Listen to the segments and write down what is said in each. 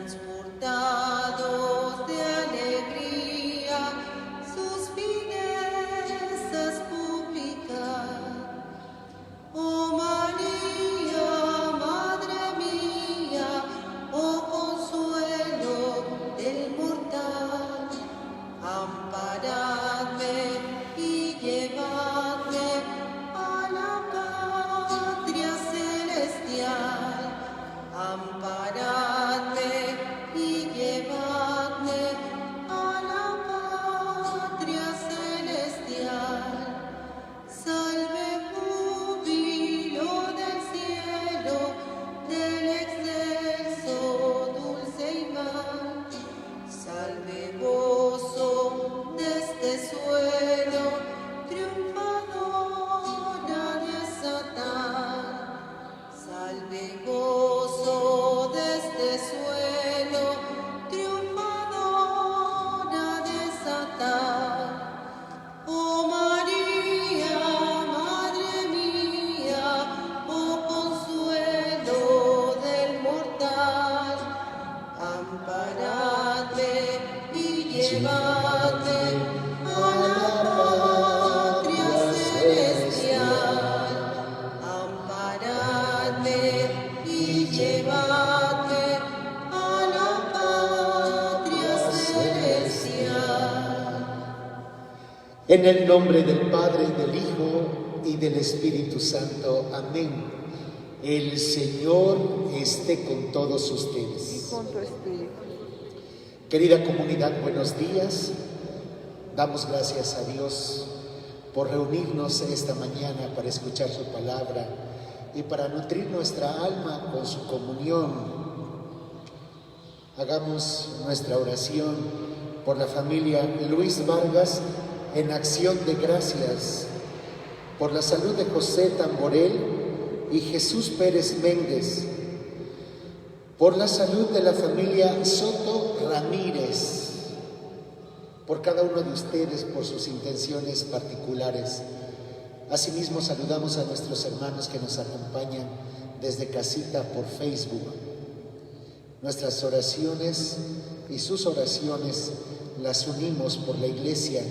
transportados de alegría, sus finezas públicas. Oh María, Madre mía, oh consuelo del mortal, amparadme y llevadme a la patria celestial. Amparadme y llevadme a la patria celestial. Salve júbilo del cielo, del excelso dulce imán. Salve gozo de este suelo, triunfadora de Satán. Salve gozo de este suelo, triunfadora de Satán. Oh María, Madre mía, oh consuelo del mortal, amparadme y llevadme a la patria celestial. Amparadme y llevadme a la patria celestial. En el nombre del Padre, del Hijo y del Espíritu Santo. Amén. El Señor esté con todos ustedes. Y con tu espíritu. Querida comunidad, buenos días. Damos gracias a Dios por reunirnos esta mañana para escuchar su palabra y para nutrir nuestra alma con su comunión. Hagamos nuestra oración por la familia Luis Vargas en acción de gracias, por la salud de José Tamborel y Jesús Pérez Méndez, por la salud de la familia Soto Ramírez, por cada uno de ustedes, por sus intenciones particulares. Asimismo, saludamos a nuestros hermanos que nos acompañan desde casita por Facebook. Nuestras oraciones y sus oraciones las unimos por la Iglesia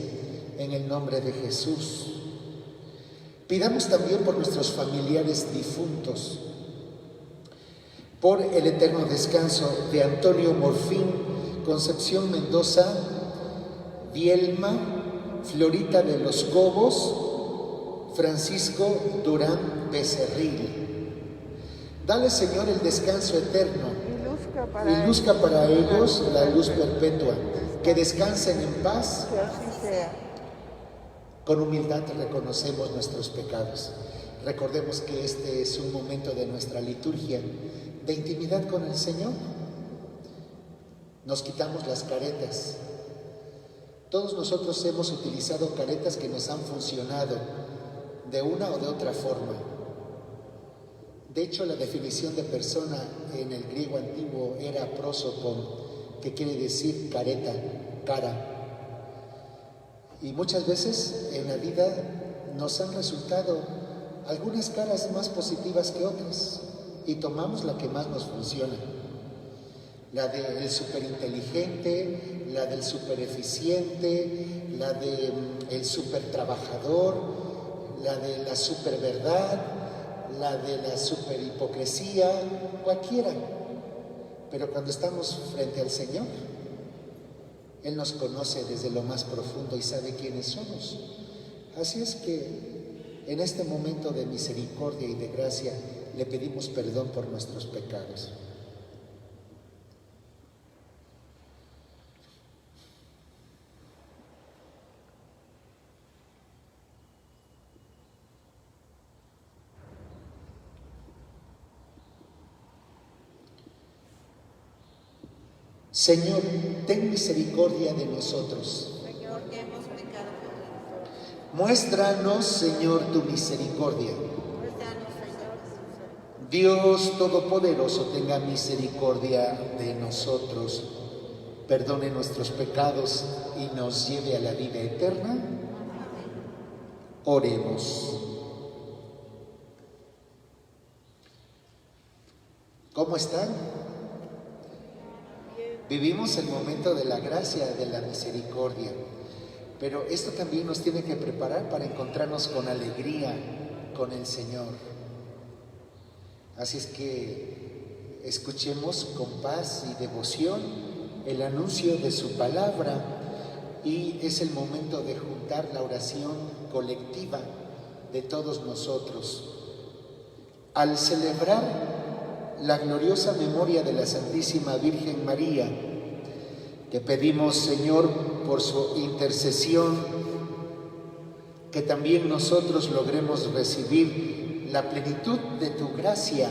en el nombre de Jesús. Pidamos también por nuestros familiares difuntos, por el eterno descanso de Antonio Morfín, Concepción Mendoza, Vielma, Florita de los Cobos, Francisco Durán Becerril. Dale, Señor, el descanso eterno y luzca para ellos la luz perpetua. Que descansen en paz. Que así sea. Con humildad reconocemos nuestros pecados. Recordemos que este es un momento de nuestra liturgia de intimidad con el Señor. Nos quitamos las caretas. Todos nosotros hemos utilizado caretas que nos han funcionado de una o de otra forma. De hecho, la definición de persona en el griego antiguo era prosopon, que quiere decir careta, cara. Y muchas veces en la vida nos han resultado algunas caras más positivas que otras y tomamos la que más nos funciona. La del superinteligente, la del supereficiente, la del supertrabajador, la de la superverdad, la de la superhipocresía, cualquiera. Pero cuando estamos frente al Señor, Él nos conoce desde lo más profundo y sabe quiénes somos. Así es que en este momento de misericordia y de gracia le pedimos perdón por nuestros pecados. Señor, ten misericordia de nosotros. Señor, que hemos pecado contra nosotros. Muéstranos, Señor, tu misericordia. Muéstranos, Señor, Dios Todopoderoso, tenga misericordia de nosotros, perdone nuestros pecados y nos lleve a la vida eterna. Oremos. ¿Cómo están? Vivimos el momento de la gracia, de la misericordia, pero esto también nos tiene que preparar para encontrarnos con alegría con el Señor. Así es que escuchemos con paz y devoción el anuncio de su palabra, y es el momento de juntar la oración colectiva de todos nosotros. Al celebrar la gloriosa memoria de la Santísima Virgen María, te pedimos, Señor, por su intercesión, que también nosotros logremos recibir la plenitud de tu gracia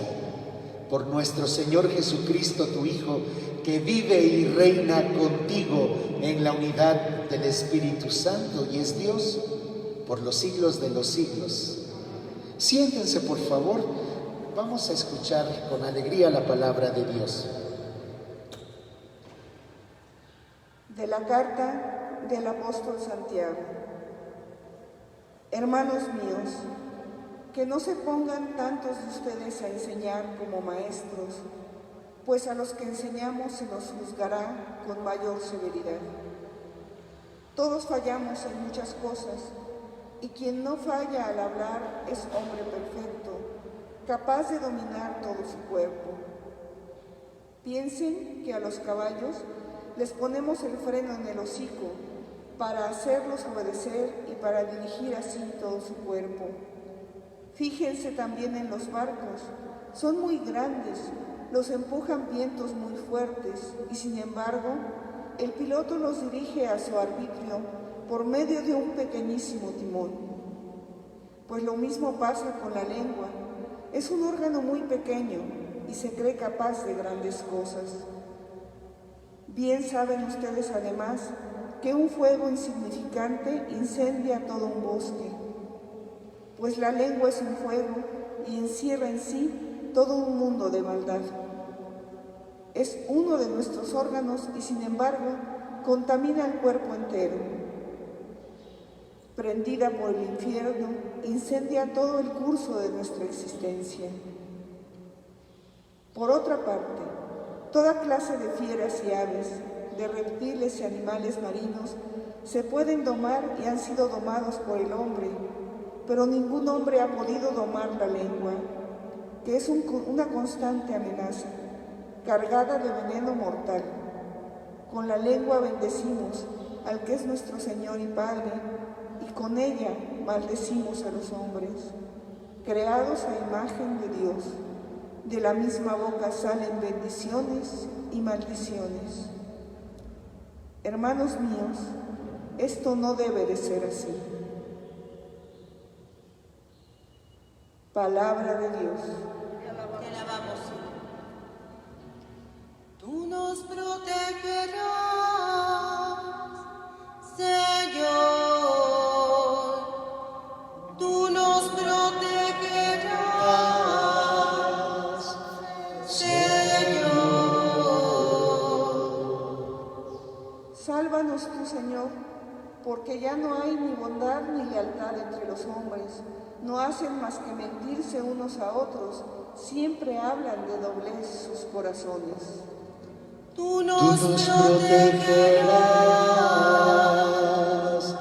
por nuestro Señor Jesucristo, tu Hijo, que vive y reina contigo en la unidad del Espíritu Santo y es Dios por los siglos de los siglos. Siéntense, por favor. Vamos a escuchar con alegría la palabra de Dios. De la carta del apóstol Santiago. Hermanos míos, que no se pongan tantos de ustedes a enseñar como maestros, pues a los que enseñamos se los juzgará con mayor severidad. Todos fallamos en muchas cosas, y quien no falla al hablar es hombre perfecto, capaz de dominar todo su cuerpo. Piensen que a los caballos les ponemos el freno en el hocico para hacerlos obedecer y para dirigir así todo su cuerpo. Fíjense también en los barcos, son muy grandes, los empujan vientos muy fuertes y sin embargo el piloto los dirige a su arbitrio por medio de un pequeñísimo timón. Pues lo mismo pasa con la lengua. Es un órgano muy pequeño y se cree capaz de grandes cosas. Bien saben ustedes además que un fuego insignificante incendia todo un bosque, pues la lengua es un fuego y encierra en sí todo un mundo de maldad. Es uno de nuestros órganos y sin embargo contamina el cuerpo entero. Prendida por el infierno, incendia todo el curso de nuestra existencia. Por otra parte, toda clase de fieras y aves, de reptiles y animales marinos, se pueden domar y han sido domados por el hombre, pero ningún hombre ha podido domar la lengua, que es una constante amenaza, cargada de veneno mortal. Con la lengua bendecimos al que es nuestro Señor y Padre, y con ella maldecimos a los hombres, creados a imagen de Dios. De la misma boca salen bendiciones y maldiciones. Hermanos míos, esto no debe de ser así. Palabra de Dios. Te alabamos, Señor. Tú nos protegerás, Señor. Tú nos protegerás, Señor. Sálvanos tú, Señor, porque ya no hay ni bondad ni lealtad entre los hombres. No hacen más que mentirse unos a otros, siempre hablan de doblez sus corazones. Tú nos protegerás,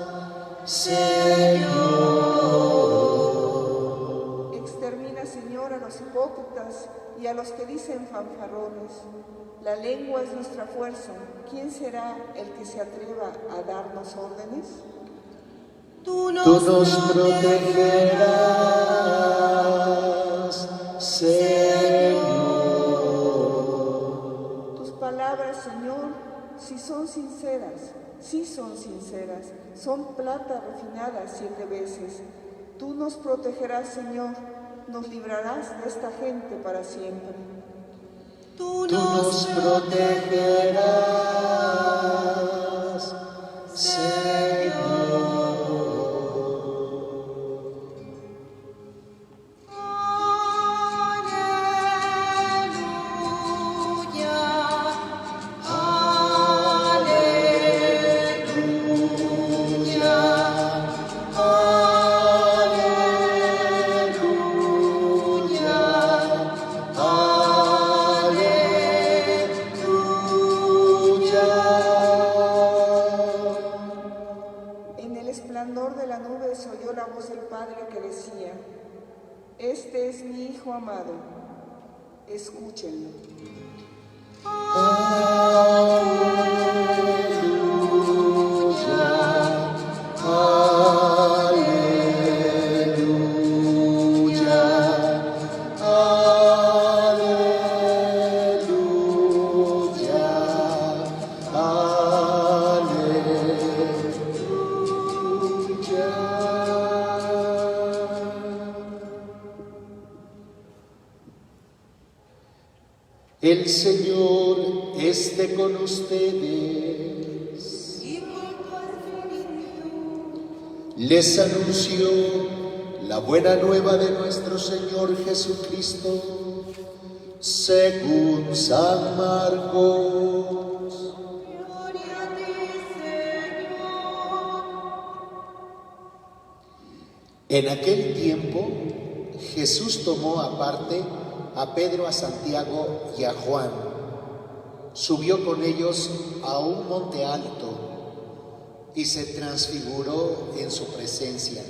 Señor. Extermina, Señor, a los hipócritas y a los que dicen fanfarrones. La lengua es nuestra fuerza. ¿Quién será el que se atreva a darnos órdenes? Tú nos protegerás, Señor. Tus palabras, Señor, si son sinceras, son plata refinada 7 veces. Tú nos protegerás, Señor, nos librarás de esta gente para siempre. Tú nos protegerás, Señor. Este es mi Hijo amado, escúchenlo. El Señor esté con ustedes. Y con tu espíritu. Les anuncio la buena nueva de nuestro Señor Jesucristo, según San Marcos. Gloria a ti, Señor. En aquel tiempo, Jesús tomó aparte a Pedro, a Santiago y a Juan. Subió con ellos a un monte alto y se transfiguró en su presencia.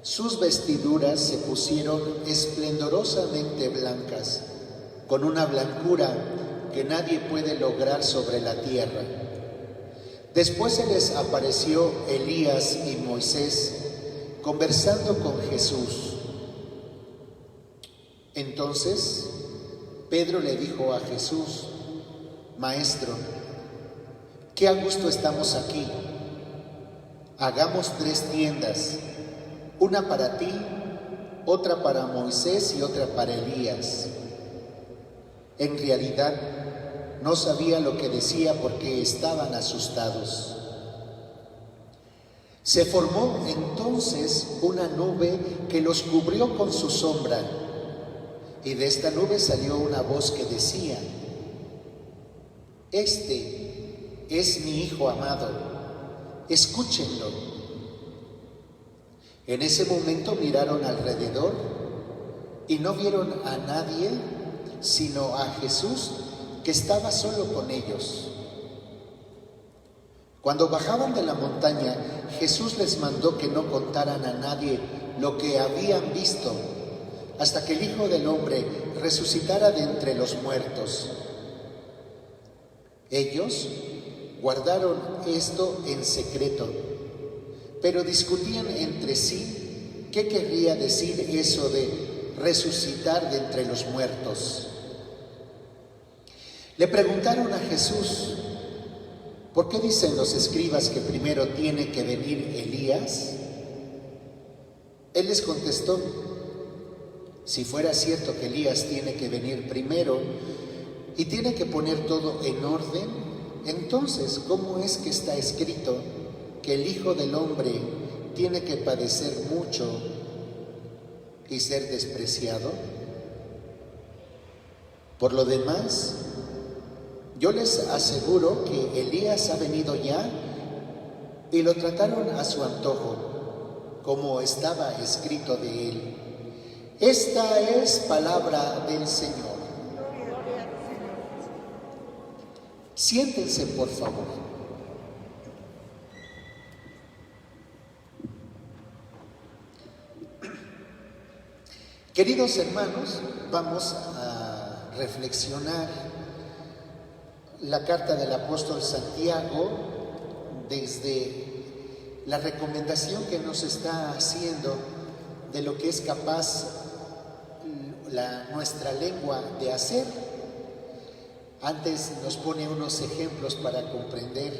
Sus vestiduras se pusieron esplendorosamente blancas, con una blancura que nadie puede lograr sobre la tierra. Después se les apareció Elías y Moisés conversando con Jesús. Entonces Pedro le dijo a Jesús: Maestro, qué a gusto estamos aquí. Hagamos 3 tiendas, una para ti, otra para Moisés y otra para Elías. En realidad no sabía lo que decía porque estaban asustados. Se formó entonces una nube que los cubrió con su sombra, y de esta nube salió una voz que decía: Este es mi Hijo amado, escúchenlo. En ese momento miraron alrededor y no vieron a nadie sino a Jesús, que estaba solo con ellos. Cuando bajaban de la montaña, Jesús les mandó que no contaran a nadie lo que habían visto, hasta que el Hijo del Hombre resucitara de entre los muertos. Ellos guardaron esto en secreto, pero discutían entre sí qué querría decir eso de resucitar de entre los muertos. Le preguntaron a Jesús: ¿por qué dicen los escribas que primero tiene que venir Elías? Él les contestó: si fuera cierto que Elías tiene que venir primero y tiene que poner todo en orden, entonces, ¿cómo es que está escrito que el Hijo del Hombre tiene que padecer mucho y ser despreciado? Por lo demás, yo les aseguro que Elías ha venido ya y lo trataron a su antojo, como estaba escrito de él. Esta es palabra del Señor. Siéntense, por favor. Queridos hermanos, vamos a reflexionar la carta del apóstol Santiago desde la recomendación que nos está haciendo de lo que es capaz nuestra lengua de hacer. Antes nos pone unos ejemplos para comprender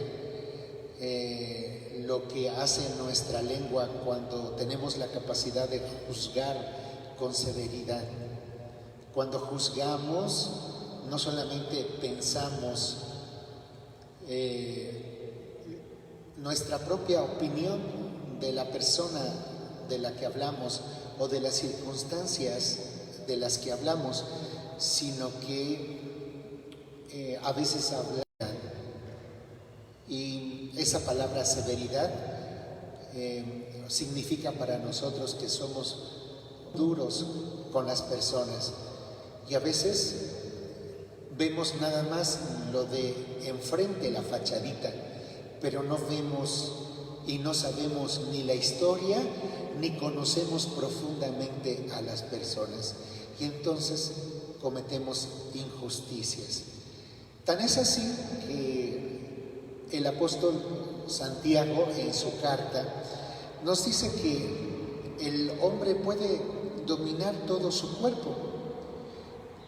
lo que hace nuestra lengua cuando tenemos la capacidad de juzgar con severidad. Cuando juzgamos, no solamente pensamos nuestra propia opinión de la persona de la que hablamos o de las circunstancias de las que hablamos, sino que a veces hablan, y esa palabra severidad significa para nosotros que somos duros con las personas, y a veces vemos nada más lo de enfrente, la fachadita, pero no vemos y no sabemos ni la historia ni conocemos profundamente a las personas y entonces cometemos injusticias. Tan es así que el apóstol Santiago en su carta nos dice que el hombre puede dominar todo su cuerpo,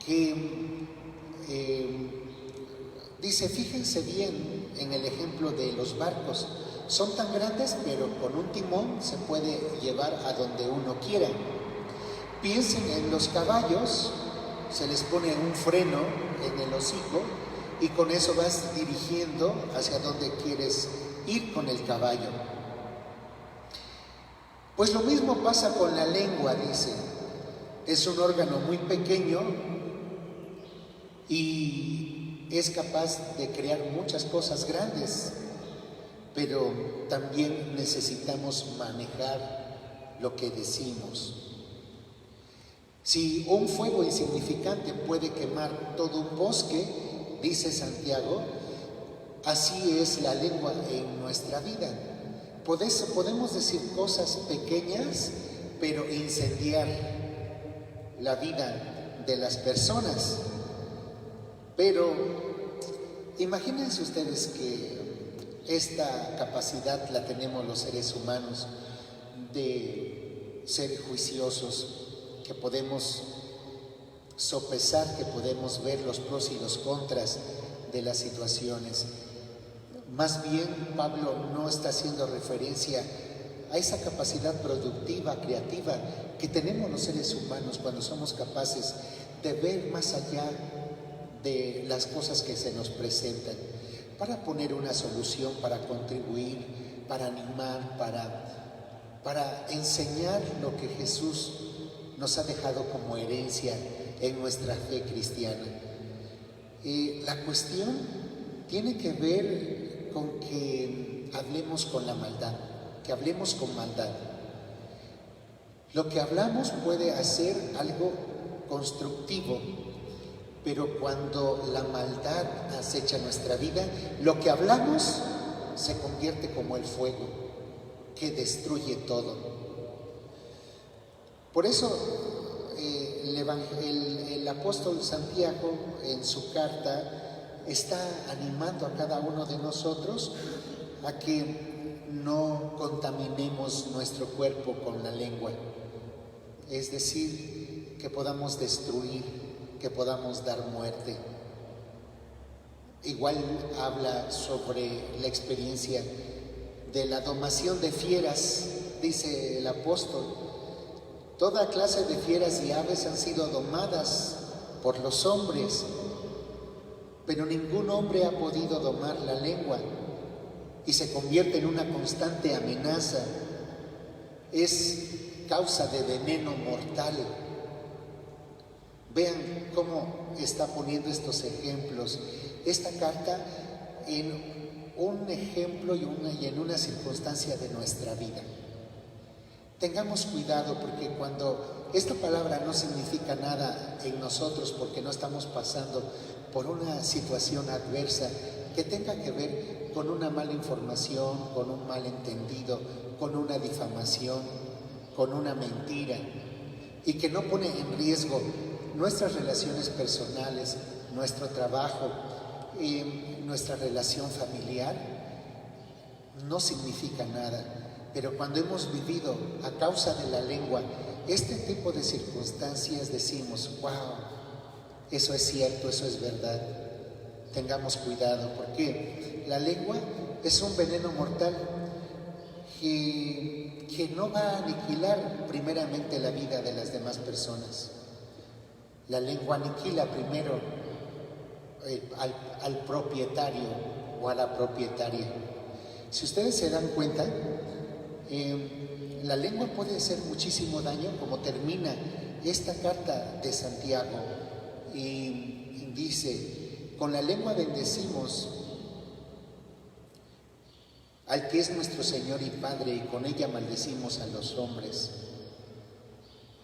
que dice, fíjense bien en el ejemplo de los barcos, son tan grandes pero con un timón se puede llevar a donde uno quiera. Piensen en los caballos, se les pone un freno en el hocico y con eso vas dirigiendo hacia donde quieres ir con el caballo. Pues lo mismo pasa con la lengua, dice. Es un órgano muy pequeño y es capaz de crear muchas cosas grandes, pero también necesitamos manejar lo que decimos. Si un fuego insignificante puede quemar todo un bosque, dice Santiago, así es la lengua en nuestra vida. Podemos decir cosas pequeñas, pero incendiar la vida de las personas. Pero imagínense ustedes que esta capacidad la tenemos los seres humanos de ser juiciosos, que podemos sopesar, que podemos ver los pros y los contras de las situaciones. Más bien, Pablo no está haciendo referencia a esa capacidad productiva, creativa que tenemos los seres humanos cuando somos capaces de ver más allá de las cosas que se nos presentan, para poner una solución, para contribuir, para animar, para enseñar lo que Jesús nos ha dejado como herencia en nuestra fe cristiana. La cuestión tiene que ver con que hablemos con la maldad, que hablemos con maldad. Lo que hablamos puede hacer algo constructivo, pero cuando la maldad acecha nuestra vida, lo que hablamos se convierte como el fuego que destruye todo. Por eso el apóstol Santiago en su carta está animando a cada uno de nosotros a que no contaminemos nuestro cuerpo con la lengua, es decir, que podamos destruir, que podamos dar muerte. Igual habla sobre la experiencia de la domación de fieras, dice el apóstol. Toda clase de fieras y aves han sido domadas por los hombres, pero ningún hombre ha podido domar la lengua y se convierte en una constante amenaza. Es causa de veneno mortal. Vean cómo está poniendo estos ejemplos esta carta en un ejemplo y en una circunstancia de nuestra vida. Tengamos cuidado, porque cuando esta palabra no significa nada en nosotros porque no estamos pasando por una situación adversa que tenga que ver con una mala información, con un malentendido, con una difamación, con una mentira, y que no pone en riesgo nuestras relaciones personales, nuestro trabajo, nuestra relación familiar, no significa nada. Pero cuando hemos vivido a causa de la lengua este tipo de circunstancias, decimos, wow, eso es cierto, eso es verdad. Tengamos cuidado, porque la lengua es un veneno mortal que no va a aniquilar primeramente la vida de las demás personas. La lengua aniquila primero al propietario o a la propietaria. Si ustedes se dan cuenta, la lengua puede hacer muchísimo daño, como termina esta carta de Santiago, y dice, con la lengua bendecimos al que es nuestro Señor y Padre, y con ella maldecimos a los hombres.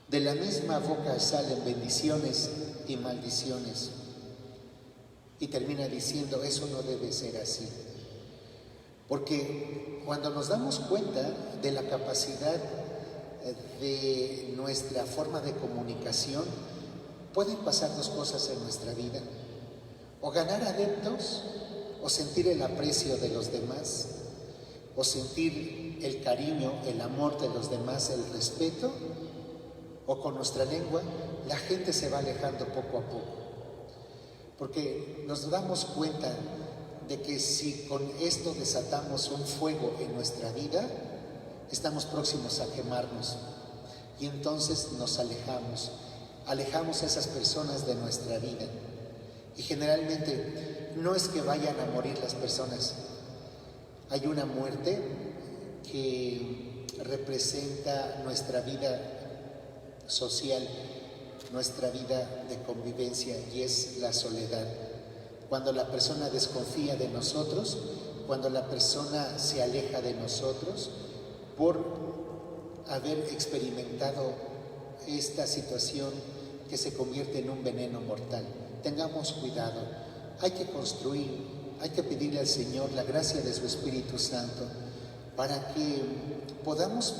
De la misma boca salen bendiciones y maldiciones. Y termina diciendo, eso no debe ser así. Porque cuando nos damos cuenta de la capacidad de nuestra forma de comunicación, pueden pasar dos cosas en nuestra vida: o ganar adeptos, o sentir el aprecio de los demás, o sentir el cariño, el amor de los demás, el respeto, o con nuestra lengua la gente se va alejando poco a poco. Porque nos damos cuenta de que si con esto desatamos un fuego en nuestra vida, estamos próximos a quemarnos, y entonces nos alejamos a esas personas de nuestra vida. Y generalmente no es que vayan a morir las personas, hay una muerte que representa nuestra vida social, nuestra vida de convivencia, y es la soledad. Cuando la persona desconfía de nosotros, cuando la persona se aleja de nosotros por haber experimentado esta situación que se convierte en un veneno mortal. Tengamos cuidado, hay que construir, hay que pedirle al Señor la gracia de su Espíritu Santo para que podamos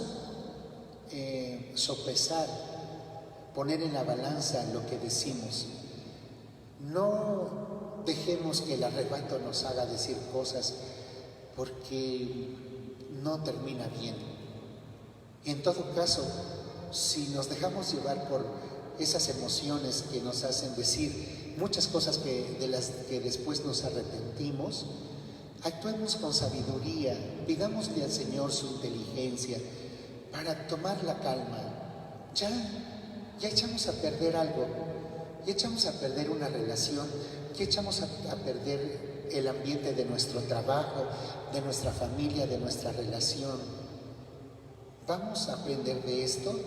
sopesar, poner en la balanza lo que decimos. No dejemos que el arrebato nos haga decir cosas, porque no termina bien. En todo caso, si nos dejamos llevar por esas emociones que nos hacen decir muchas cosas de las que después nos arrepentimos, actuemos con sabiduría, pidámosle al Señor su inteligencia para tomar la calma. Ya echamos a perder algo, ya echamos a perder una relación, ya echamos a perder el ambiente de nuestro trabajo, de nuestra familia, de nuestra relación. Vamos a aprender de esto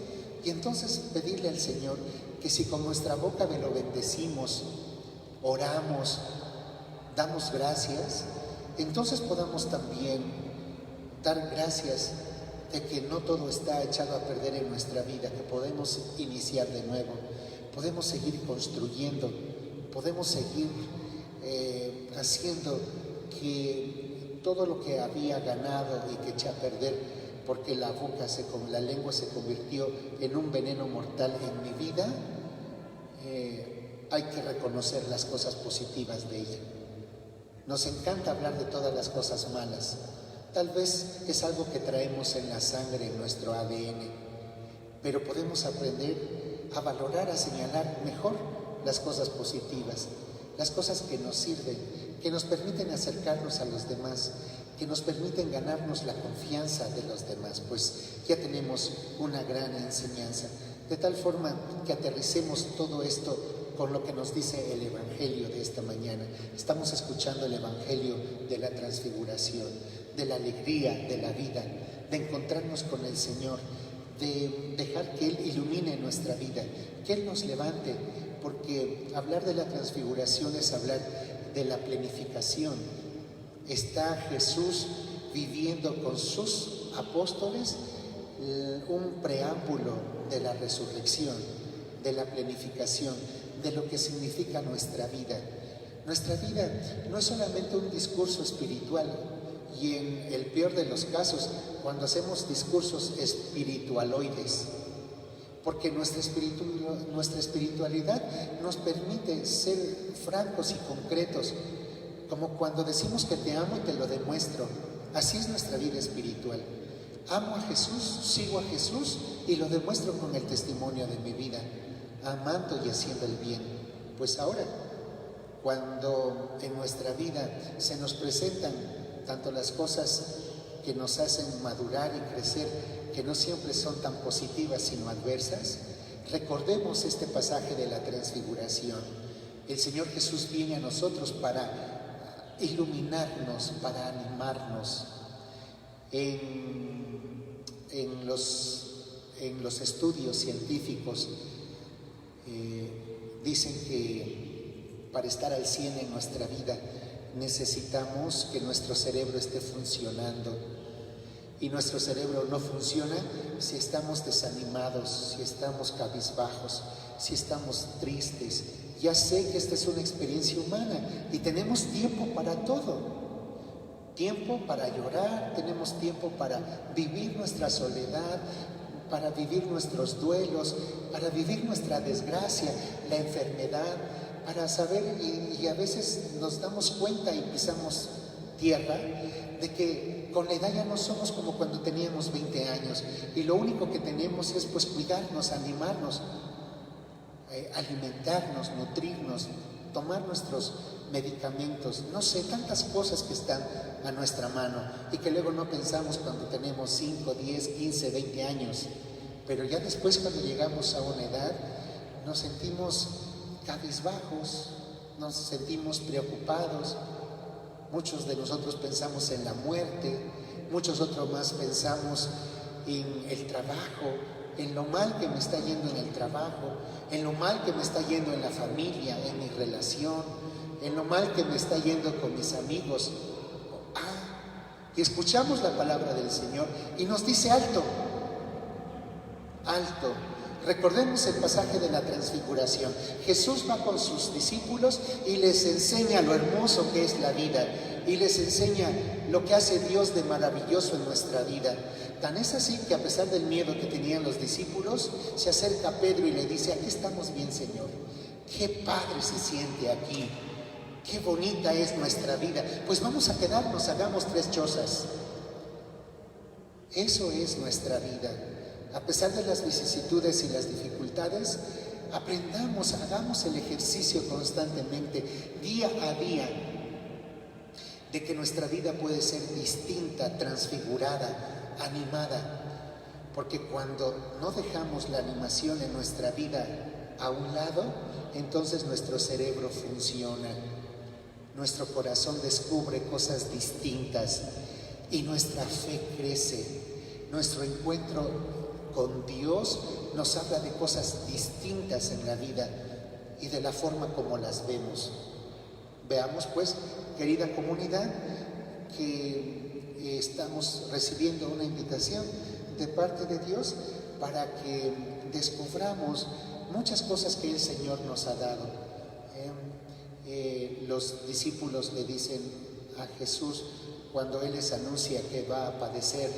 y entonces pedirle al Señor que si con nuestra boca lo bendecimos, oramos, damos gracias, entonces podamos también dar gracias de que no todo está echado a perder en nuestra vida, que podemos iniciar de nuevo, podemos seguir construyendo, podemos seguir haciendo que todo lo que había ganado y que eché a perder, porque la lengua se convirtió en un veneno mortal en mi vida, hay que reconocer las cosas positivas de ella. Nos encanta hablar de todas las cosas malas. Tal vez es algo que traemos en la sangre, en nuestro ADN, pero podemos aprender a valorar, a señalar mejor las cosas positivas, las cosas que nos sirven, que nos permiten acercarnos a los demás, que nos permiten ganarnos la confianza de los demás, pues ya tenemos una gran enseñanza, de tal forma que aterricemos todo esto con lo que nos dice el Evangelio de esta mañana. Estamos escuchando el Evangelio de la transfiguración, de la alegría de la vida, de encontrarnos con el Señor, de dejar que Él ilumine nuestra vida, que Él nos levante, porque hablar de la transfiguración es hablar de la plenificación. Está Jesús viviendo con sus apóstoles un preámbulo de la resurrección, de la plenificación, de lo que significa nuestra vida. Nuestra vida no es solamente un discurso espiritual, y en el peor de los casos, cuando hacemos discursos espiritualoides, porque nuestra espiritualidad nos permite ser francos y concretos, como cuando decimos que te amo y te lo demuestro. Así es nuestra vida espiritual. Amo a Jesús, sigo a Jesús y lo demuestro con el testimonio de mi vida, amando y haciendo el bien. Pues ahora, cuando en nuestra vida se nos presentan tanto las cosas que nos hacen madurar y crecer, que no siempre son tan positivas sino adversas, recordemos este pasaje de la transfiguración. El Señor Jesús viene a nosotros para iluminarnos, para animarnos. En los estudios científicos dicen que para estar al 100 en nuestra vida necesitamos que nuestro cerebro esté funcionando, y nuestro cerebro no funciona si estamos desanimados, si estamos cabizbajos, si estamos tristes. Ya sé que esta es una experiencia humana y tenemos tiempo para todo, tiempo para llorar, tenemos tiempo para vivir nuestra soledad, para vivir nuestros duelos, para vivir nuestra desgracia, la enfermedad, para saber, y a veces nos damos cuenta y pisamos tierra, de que con la edad ya no somos como cuando teníamos 20 años, y lo único que tenemos es pues cuidarnos, animarnos, alimentarnos, nutrirnos, tomar nuestros medicamentos, no sé, tantas cosas que están a nuestra mano y que luego no pensamos cuando tenemos 5, 10, 15, 20 años. Pero ya después, cuando llegamos a una edad, nos sentimos cabizbajos, nos sentimos preocupados. Muchos de nosotros pensamos en la muerte, muchos otros más pensamos en el trabajo, en lo mal que me está yendo en el trabajo, en lo mal que me está yendo en la familia, en mi relación, en lo mal que me está yendo con mis amigos. Y escuchamos la palabra del Señor y nos dice: alto, alto. Recordemos el pasaje de la transfiguración. Jesús va con sus discípulos y les enseña lo hermoso que es la vida, y les enseña lo que hace Dios de maravilloso en nuestra vida. Tan es así que, a pesar del miedo que tenían los discípulos, se acerca a Pedro y le dice: aquí estamos bien, Señor. Qué padre se siente aquí, qué bonita es nuestra vida. Pues vamos a quedarnos, hagamos 3 chozas. Eso es nuestra vida. A pesar de las vicisitudes y las dificultades, aprendamos, hagamos el ejercicio constantemente, día a día, de que nuestra vida puede ser distinta, transfigurada, animada. Porque cuando no dejamos la animación en nuestra vida a un lado, entonces nuestro cerebro funciona, nuestro corazón descubre cosas distintas y nuestra fe crece. Nuestro encuentro con Dios nos habla de cosas distintas en la vida y de la forma como las vemos. Veamos pues, querida comunidad, que estamos recibiendo una invitación de parte de Dios para que descubramos muchas cosas que el Señor nos ha dado. Los discípulos le dicen a Jesús cuando Él les anuncia que va a padecer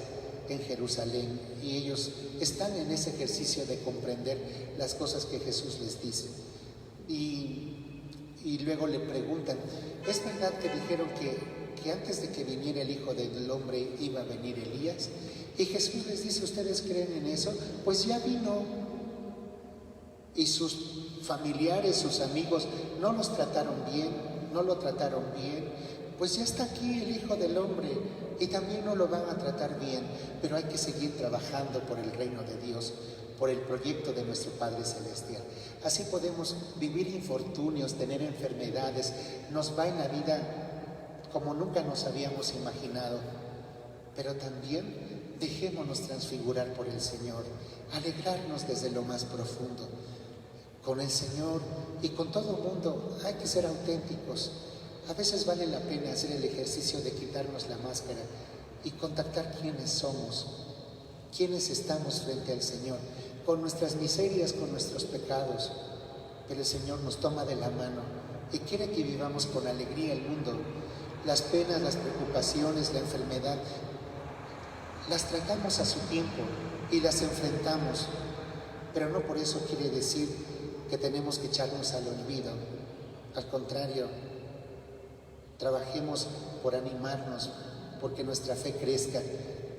en Jerusalén, y ellos están en ese ejercicio de comprender las cosas que Jesús les dice. Y luego le preguntan: ¿es verdad que dijeron que antes de que viniera el Hijo del Hombre iba a venir Elías? Y Jesús les dice: ¿ustedes creen en eso? Pues ya vino, y sus familiares, sus amigos no los trataron bien, no lo trataron bien. Pues ya está aquí el Hijo del Hombre y también no lo van a tratar bien, pero hay que seguir trabajando por el reino de Dios, por el proyecto de nuestro Padre Celestial. Así podemos vivir infortunios, tener enfermedades, nos va en la vida como nunca nos habíamos imaginado, pero también dejémonos transfigurar por el Señor, alegrarnos desde lo más profundo. Con el Señor y con todo el mundo hay que ser auténticos. A veces vale la pena hacer el ejercicio de quitarnos la máscara y contactar quiénes somos, quiénes estamos frente al Señor, con nuestras miserias, con nuestros pecados. Pero el Señor nos toma de la mano y quiere que vivamos con alegría el mundo. Las penas, las preocupaciones, la enfermedad, las tratamos a su tiempo y las enfrentamos, pero no por eso quiere decir que tenemos que echarnos al olvido. Al contrario, trabajemos por animarnos, porque nuestra fe crezca,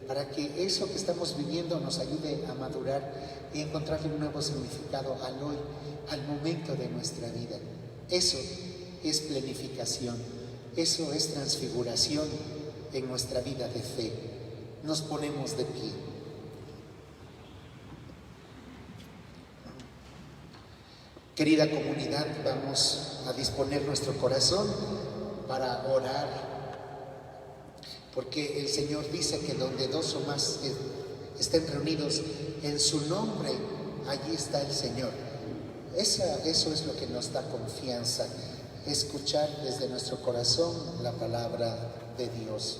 para que eso que estamos viviendo nos ayude a madurar y encontrarle un nuevo significado al hoy, al momento de nuestra vida. Eso es planificación, eso es transfiguración en nuestra vida de fe. Nos ponemos de pie. Querida comunidad, vamos a disponer nuestro corazón para orar, porque el Señor dice que donde 2 o más estén reunidos en su nombre, allí está el Señor. Eso es lo que nos da confianza, escuchar desde nuestro corazón la palabra de Dios.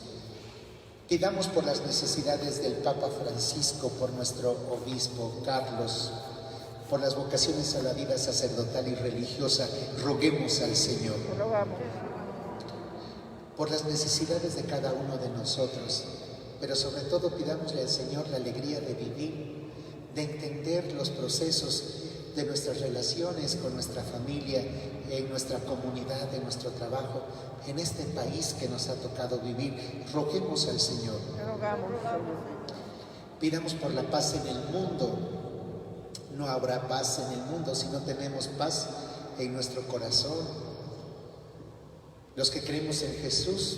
Pidamos por las necesidades del Papa Francisco, por nuestro obispo Carlos, por las vocaciones a la vida sacerdotal y religiosa. Roguemos al Señor. Por las necesidades de cada uno de nosotros, pero sobre todo pidámosle al Señor la alegría de vivir, de entender los procesos de nuestras relaciones con nuestra familia, en nuestra comunidad, en nuestro trabajo, en este país que nos ha tocado vivir. Roguemos al Señor. Rogamos, Señor. Pidamos por la paz en el mundo. No habrá paz en el mundo si no tenemos paz en nuestro corazón. Los que creemos en Jesús,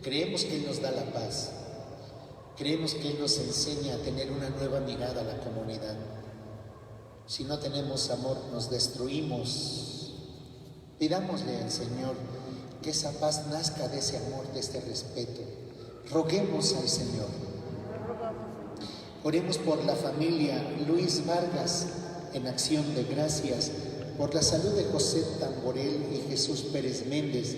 creemos que Él nos da la paz. Creemos que Él nos enseña a tener una nueva mirada a la comunidad. Si no tenemos amor, nos destruimos. Pidámosle al Señor que esa paz nazca de ese amor, de este respeto. Roguemos al Señor. Oremos por la familia Luis Vargas en acción de gracias, por la salud de José Tamborel y Jesús Pérez Méndez,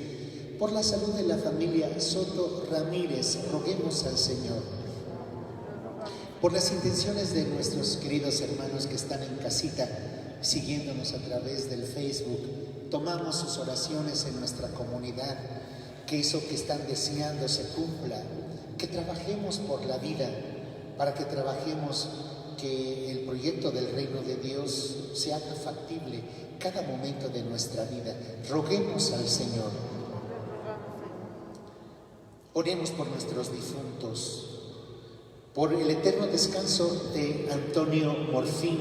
por la salud de la familia Soto Ramírez. Roguemos al Señor. Por las intenciones de nuestros queridos hermanos que están en casita, siguiéndonos a través del Facebook, tomamos sus oraciones en nuestra comunidad, que eso que están deseando se cumpla, que trabajemos por la vida, para que trabajemos que el proyecto del reino de Dios se haga factible cada momento de nuestra vida. Roguemos al Señor. Oremos por nuestros difuntos, por el eterno descanso de Antonio Morfín,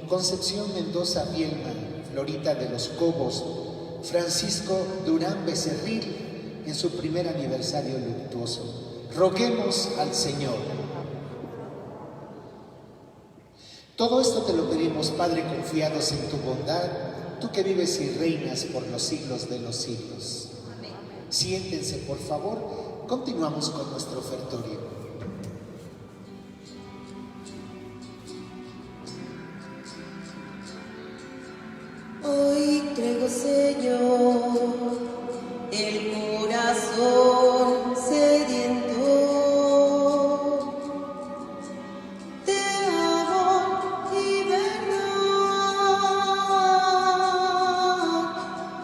Concepción Mendoza Bielman, Florita de los Cobos, Francisco Durán Becerril en su primer aniversario luctuoso. Roguemos al Señor. Todo esto te lo pedimos, Padre, confiados en tu bondad, tú que vives y reinas por los siglos de los siglos. Amén. Siéntense, por favor. Continuamos con nuestro ofertorio. Hoy traigo, Señor, el corazón sediento de amor y verdad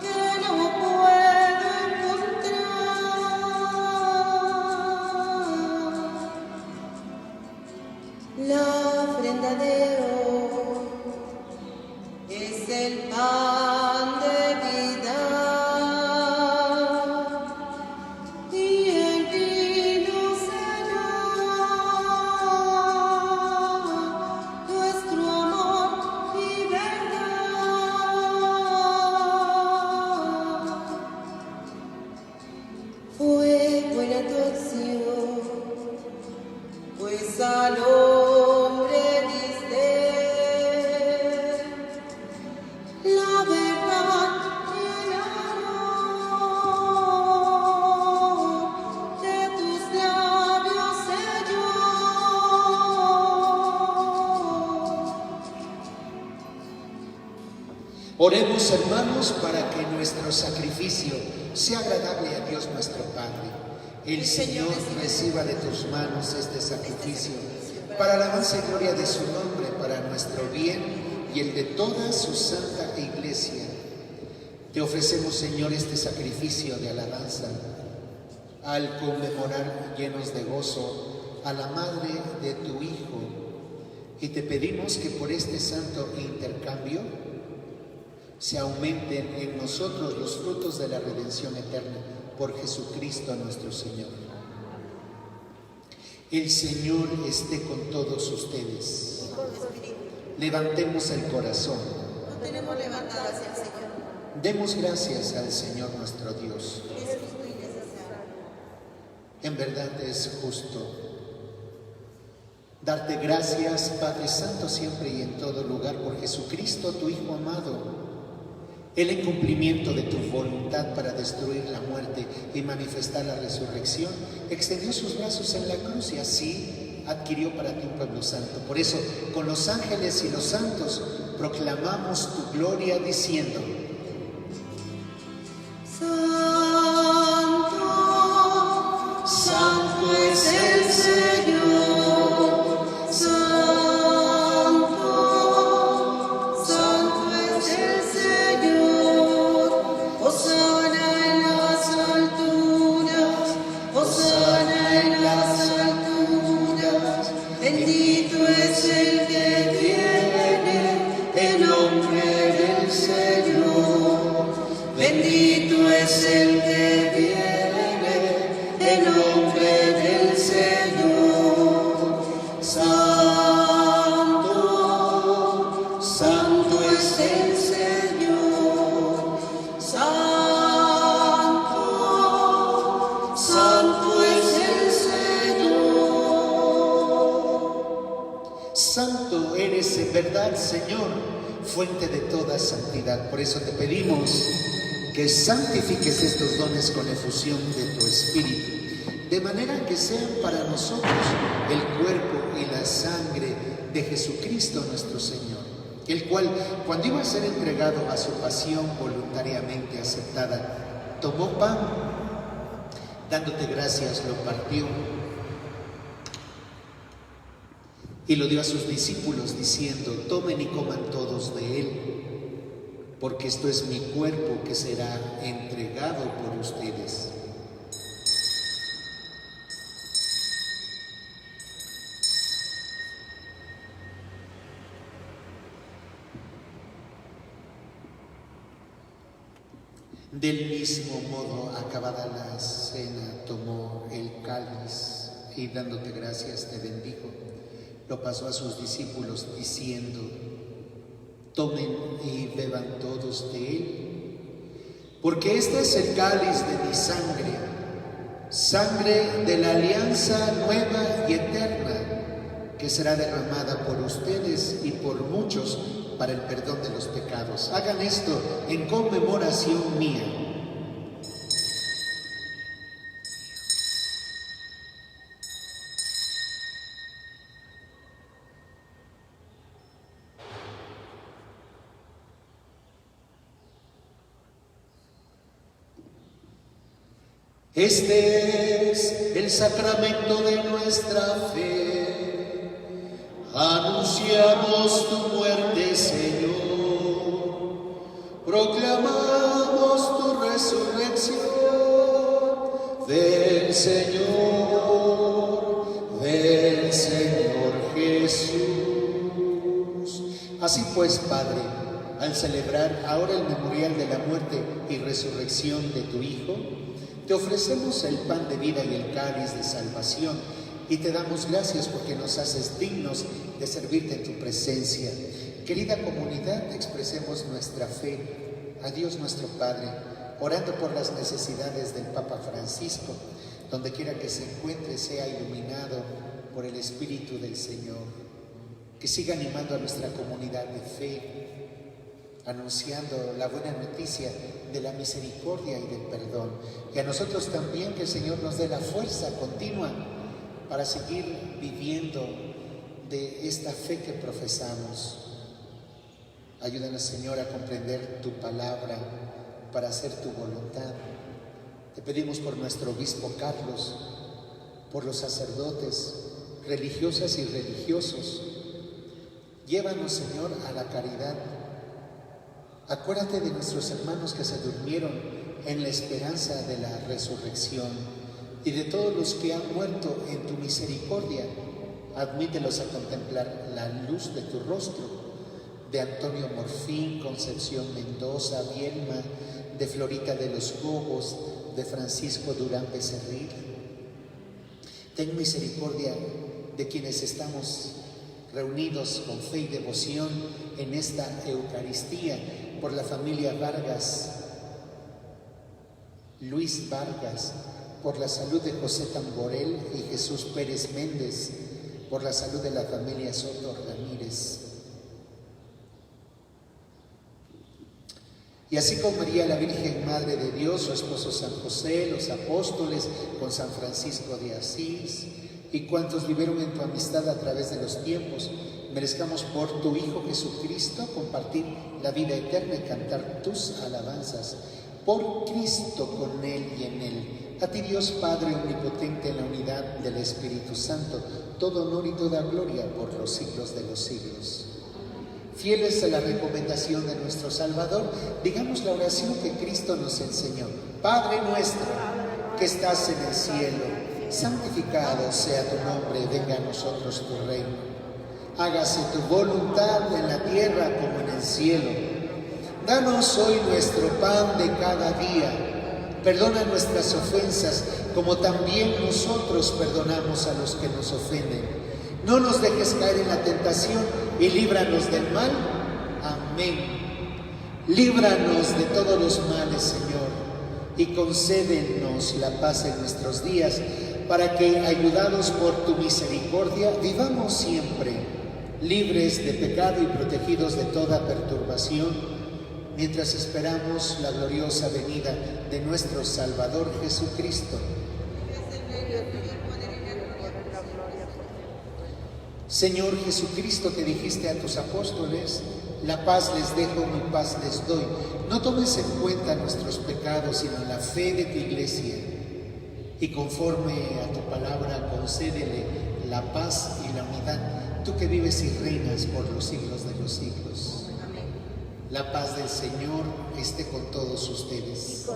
que no puedo encontrar. La ofrenda de hoy es el pan de vida y el vino Señor, nuestro amor y verdad. Fue buena tu acción, pues al hombre diste la verdad y el amor de tus labios, Señor. Oremos, hermanos, para que nuestro sacrificio sea agradable a Dios nuestro Padre. El Señor reciba de tus manos este sacrificio para la alabanza y gloria de su nombre, para nuestro bien y el de toda su santa iglesia. Te ofrecemos, Señor, este sacrificio de alabanza al conmemorar llenos de gozo a la madre de tu Hijo, y te pedimos que por este santo intercambio se aumenten en nosotros los frutos de la redención eterna por Jesucristo nuestro Señor. El Señor esté con todos ustedes. Levantemos el corazón. Lo tenemos levantado hacia el Señor. Demos gracias al Señor nuestro Dios. Es justo y necesario. En verdad es justo darte gracias, Padre Santo, siempre y en todo lugar, por Jesucristo, tu Hijo amado. Él, en cumplimiento de tu voluntad para destruir la muerte y manifestar la resurrección, extendió sus brazos en la cruz y así adquirió para ti un pueblo santo. Por eso, con los ángeles y los santos, proclamamos tu gloria diciendo: Santo, santo es el Señor. Santo, santo es el Señor. Hosana en las alturas, hosana en las alturas. Bendito es el que viene es el que viene, en nombre del Señor. Santo, santo es el Señor. Santo, santo es el Señor. Santo eres en verdad, Señor, fuente de toda santidad. Por eso te pedimos que santifiques estos dones con efusión de tu Espíritu, de manera que sean para nosotros el cuerpo y la sangre de Jesucristo nuestro Señor, el cual, cuando iba a ser entregado a su pasión voluntariamente aceptada, tomó pan, dándote gracias, lo partió y lo dio a sus discípulos diciendo: tomen y coman todos de él, porque esto es mi cuerpo que será entregado por ustedes. Del mismo modo, acabada la cena, tomó el cáliz y dándote gracias te bendijo. Lo pasó a sus discípulos diciendo: tomen y beban todos de él, porque este es el cáliz de mi sangre, sangre de la alianza nueva y eterna, que será derramada por ustedes y por muchos para el perdón de los pecados. Hagan esto en conmemoración mía. Este es el sacramento de nuestra fe. Anunciamos tu muerte, Señor. Proclamamos tu resurrección. Del Señor Jesús. Así pues, Padre, al celebrar ahora el memorial de la muerte y resurrección de tu Hijo, te ofrecemos el pan de vida y el cáliz de salvación y te damos gracias porque nos haces dignos de servirte en tu presencia. Querida comunidad, expresemos nuestra fe a Dios nuestro Padre, orando por las necesidades del Papa Francisco. Donde quiera que se encuentre, sea iluminado por el Espíritu del Señor. Que siga animando a nuestra comunidad de fe, anunciando la buena noticia de la misericordia y del perdón. Y a nosotros también, que el Señor nos dé la fuerza continua para seguir viviendo de esta fe que profesamos. Ayúdanos, Señor, a comprender tu palabra para hacer tu voluntad. Te pedimos por nuestro obispo Carlos, por los sacerdotes, religiosas y religiosos. Llévanos, Señor, a la caridad. Acuérdate de nuestros hermanos que se durmieron en la esperanza de la resurrección y de todos los que han muerto en tu misericordia. Admítelos a contemplar la luz de tu rostro, de Antonio Morfín, Concepción Mendoza, Bielma, de Florita de los Cobos, de Francisco Durán Becerril. Ten misericordia de quienes estamos reunidos con fe y devoción en esta Eucaristía, por la familia Vargas, Luis Vargas, por la salud de José Tamborel y Jesús Pérez Méndez, por la salud de la familia Soto Ramírez. Y así como María la Virgen Madre de Dios, su esposo San José, los apóstoles, con San Francisco de Asís y cuantos vivieron en tu amistad a través de los tiempos, merezcamos por tu Hijo Jesucristo compartir la vida eterna y cantar tus alabanzas. Por Cristo, con Él y en Él. A ti, Dios Padre omnipotente, en la unidad del Espíritu Santo, todo honor y toda gloria por los siglos de los siglos. Fieles a la recomendación de nuestro Salvador, digamos la oración que Cristo nos enseñó. Padre nuestro, que estás en el cielo, santificado sea tu nombre, venga a nosotros tu reino. Hágase tu voluntad en la tierra como en el cielo. Danos hoy nuestro pan de cada día. Perdona nuestras ofensas, como también nosotros perdonamos a los que nos ofenden. No nos dejes caer en la tentación y líbranos del mal. Amén. Líbranos de todos los males, Señor, y concédenos la paz en nuestros días, para que, ayudados por tu misericordia, vivamos siempre libres de pecado y protegidos de toda perturbación, mientras esperamos la gloriosa venida de nuestro Salvador Jesucristo. Señor Jesucristo, que dijiste a tus apóstoles: la paz les dejo, mi paz les doy. No tomes en cuenta nuestros pecados, sino la fe de tu iglesia. Y conforme a tu palabra, concédele la paz y la unidad, tú que vives y reinas por los siglos de los siglos. La paz del Señor esté con todos ustedes.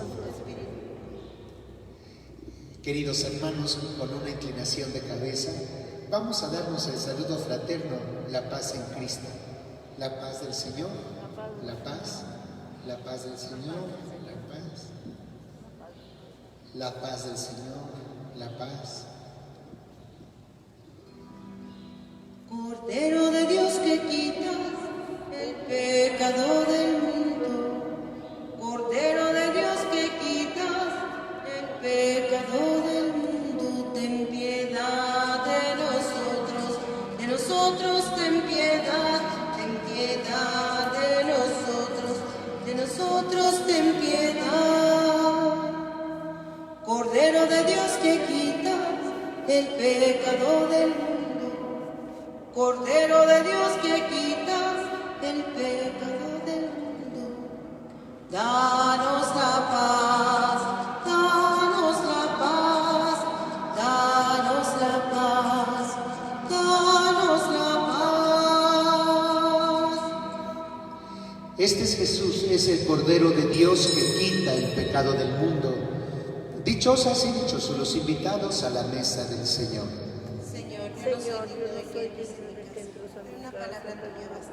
Queridos hermanos, con una inclinación de cabeza, vamos a darnos el saludo fraterno: la paz en Cristo. La paz del Señor, la paz del Señor, la paz del Señor, la paz. Cordero de Dios que quitas el pecado del mundo, Cordero de Dios que quitas el pecado del mundo, ten piedad de nosotros ten piedad de nosotros ten piedad. Cordero de Dios que quitas el pecado del mundo, Cordero de Dios que quitas el pecado del mundo, danos la paz, danos la paz, danos la paz, danos la paz. Este es Jesús, es el Cordero de Dios que quita el pecado del mundo. Dichosas y dichosos los invitados a la mesa del Señor. Señor, yo no soy digno de que entres en mi casa, una palabra tuya basta.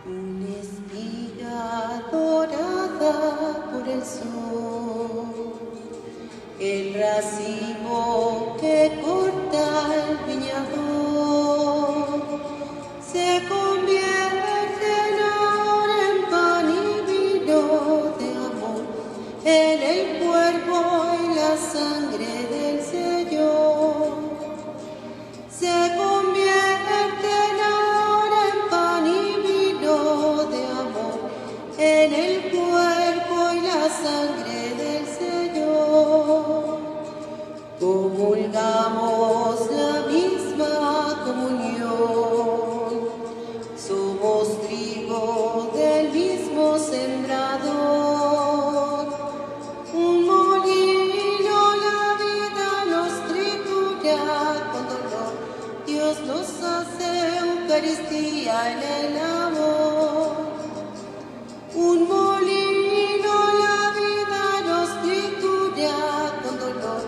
Una espiga dorada por el sol, el racimo que corta el viñador, se convierte ahora en pan y vino de amor, en el cuerpo y la sangre del Señor. Se convierten ahora en pan y vino de amor, en el cuerpo y la sangre del Señor. Comulgamos la misma comunión, somos trigo del mismo sembrador. Un molino la vida nos tritura con dolor, Dios nos hace Eucaristía en el amor. Un molino la vida nos tritura con dolor,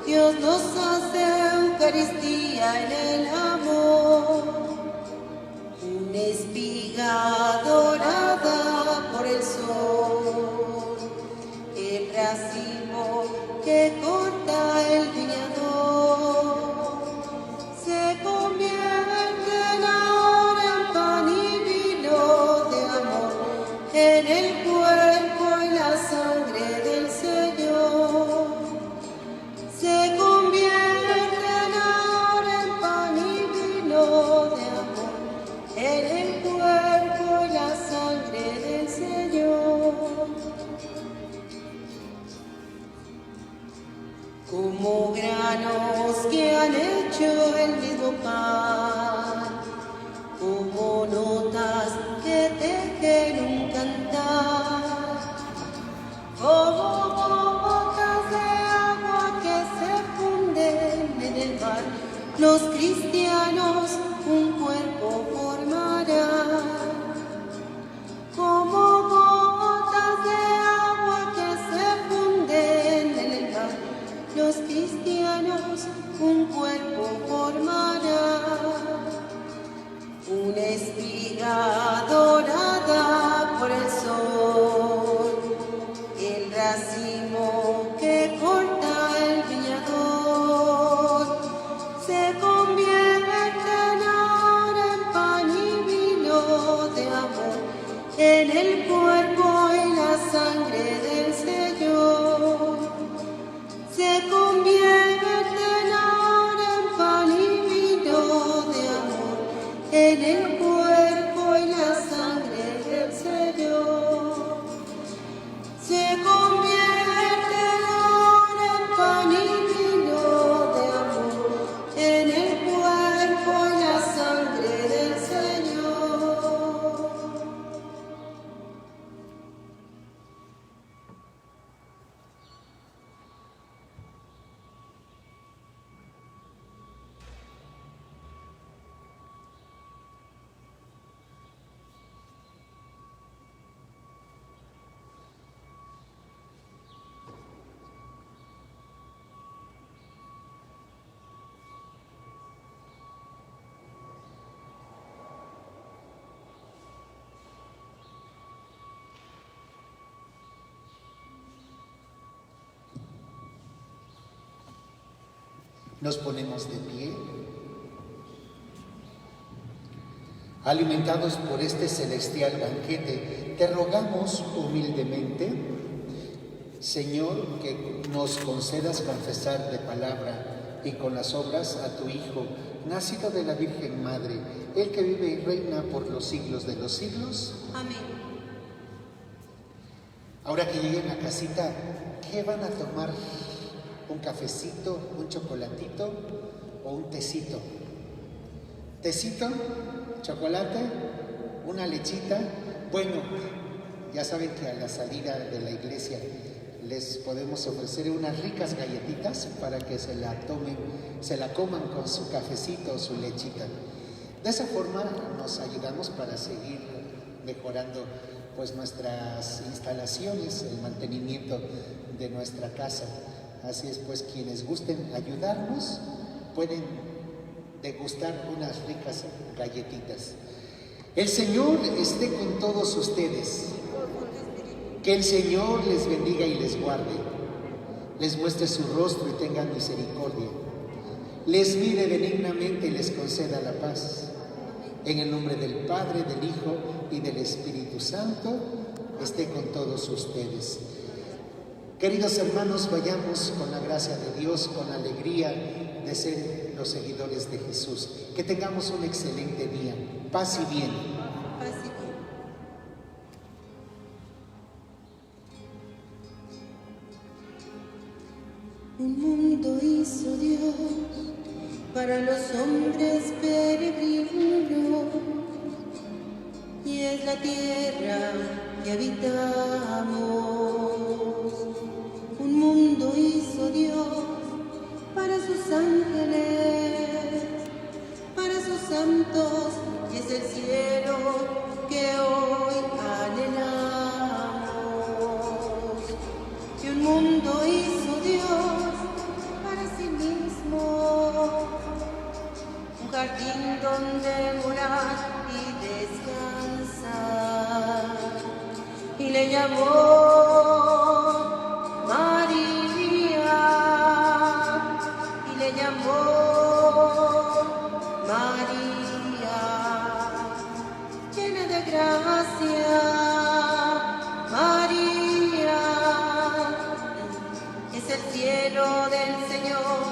Dios nos hace Eucaristía en el amor. Una espiga dorada por el sol, el racimo que corta el viñador, se convierten ahora en pan y vino de amor, en el cuerpo y la sangre del Señor. Se convierten ahora en pan y vino de amor, en el cuerpo y la sangre de amor, en el cuerpo y la sangre del Señor. Se convierten ahora en pan y vino de amor, en el cuerpo y la sangre del Señor. Se convierten ahora en pan y vino de amor, en el cuerpo y la sangre del Señor. Nos ponemos de pie, alimentados por este celestial banquete. Te rogamos humildemente, Señor, que nos concedas confesar de palabra y con las obras a tu Hijo, nacido de la Virgen Madre, el que vive y reina por los siglos de los siglos. Amén. Ahora que lleguen a casita, ¿qué van a tomar? ¿Un cafecito, un chocolatito o un tecito? ¿Tecito? ¿Chocolate? ¿Una lechita? Bueno, ya saben que a la salida de la iglesia les podemos ofrecer unas ricas galletitas para que se la tomen, se la coman con su cafecito o su lechita. De esa forma nos ayudamos para seguir mejorando pues nuestras instalaciones, el mantenimiento de nuestra casa. Así es, pues, quienes gusten ayudarnos pueden degustar unas ricas galletitas. El Señor esté con todos ustedes. Que el Señor les bendiga y les guarde, les muestre su rostro y tenga misericordia, les mire benignamente y les conceda la paz. En el nombre del Padre, del Hijo y del Espíritu Santo, esté con todos ustedes. Queridos hermanos, vayamos con la gracia de Dios, con la alegría de ser los seguidores de Jesús. Que tengamos un excelente día. Paz y bien. Paz y bien. Un mundo hizo Dios para los hombres peregrinos, y es la tierra que habitamos. Un mundo hizo Dios para sus ángeles, para sus santos, y es el cielo que hoy anhelamos. Y un mundo hizo Dios para sí mismo, un jardín donde morar y descansar, y le llamó María, llena de gracia. María es el cielo del Señor,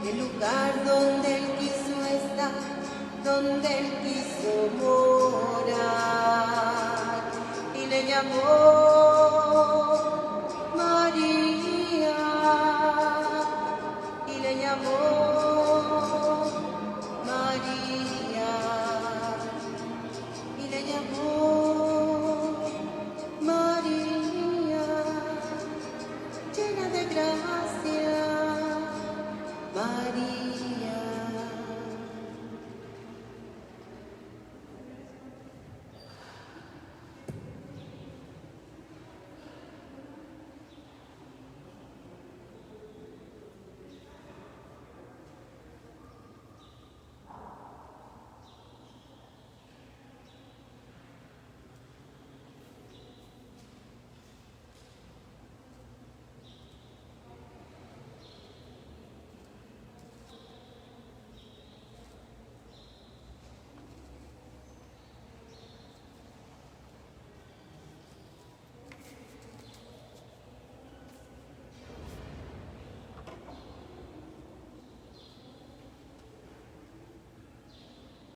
el lugar donde Él quiso estar, donde Él quiso morar, y le llamó